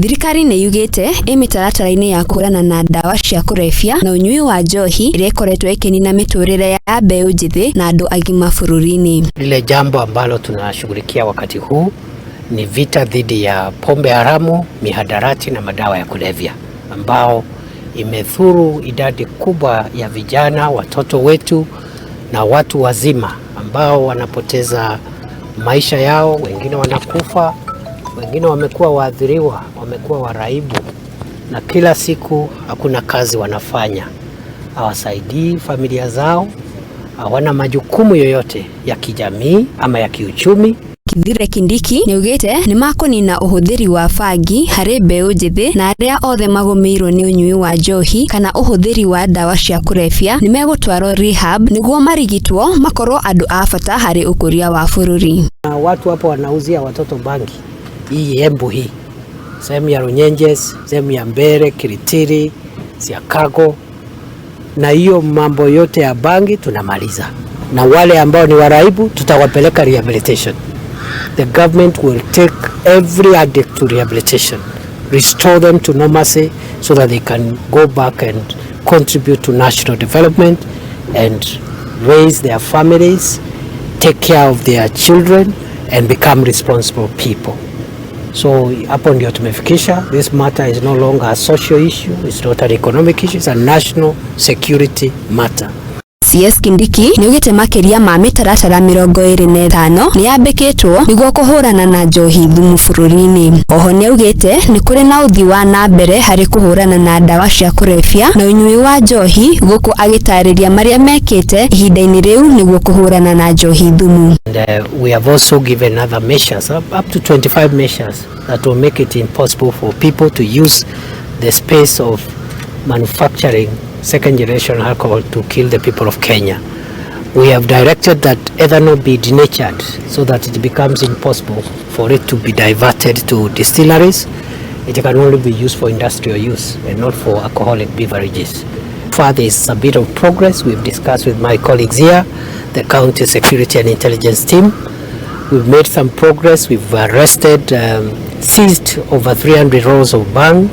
Thirikari niaugite mitaratara-ini ya kuona na dawa cia kurebia na unyui wa njohi iria ikoretwo ikinina miturire ya mbeu njithi na andu agima bururi-ini. Lile jambo ambalo tunashughulikia wakati huu ni vita dhidi ya pombe haramu, mihadarati na madawa ya kulevya ambao imethuru idadi kubwa ya vijana, watoto wetu na watu wazima ambao wanapoteza maisha yao, wengine wanakufa, wengine wamekuwa waathiriwa, wamekuwa waraibu, na kila siku hakuna kazi wanafanya, hawasaidii familia zao, hawana majukumu yoyote ya kijamii ama ya kiuchumi. Kithire Kindiki niaugite ni makunina uhuthiri wa bangi hari mbeu njithi na aria othe magumirwo ni unyui wa njohi kana uhuthiri wa dawa cia kurebia ni megutwarwo rehab niguo marigitwo makorwo andu a bata hari ukuria wa bururi. Watu hapo wanauzia watoto bangi hii embu hii sehemu ya Runyenjes, sehemu ya Mbere, Kiritiri, Siakago, na hiyo mambo yote ya bangi tunamaliza, na wale ambao ni waraibu tutawapeleka rehabilitation. The government will take every addict to rehabilitation, restore them to normalcy so that they can go back and contribute to national development and raise their families, take care of their children and become responsible people. So hapo ndio tumefikisha. This matter is no longer a social issue, it's not an economic issue, it's a national security matter. CS Kindiki niaugite makiria ma mitaratara 25 ni yambikitwo niguo kuhurana na njohi thumu bururi-ini. Oho niaugite ni kuri na uthii wa na mbere hari kuhurana na dawa cia kurebia na unyui wa njohi guku agitariria maria mekite ihinda-ini riu niguo kuhurana na njohi thumu. And we have also given other measures, up to 25 measures that will make it impossible for people to use the space of manufacturing second generation alcohol to kill the people of Kenya. We have directed that ethanol be denatured so that it becomes impossible for it to be diverted to distilleries. It can only be used for industrial use and not for alcoholic beverages. Further is a bit of progress. We've discussed with my colleagues here, the county security and intelligence team. We've made some progress. We've arrested, seized over 300 rolls of bang.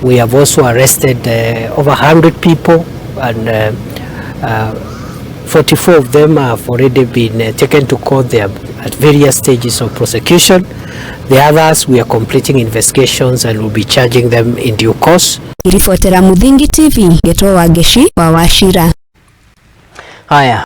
We have also arrested over 100 people, and 44 of them have already been taken to court. They are at various stages of prosecution. The others, we are completing investigations and will be charging them in due course. Irifotera Muthingi TV, Geto wa Geshi wa Wachira. Haya.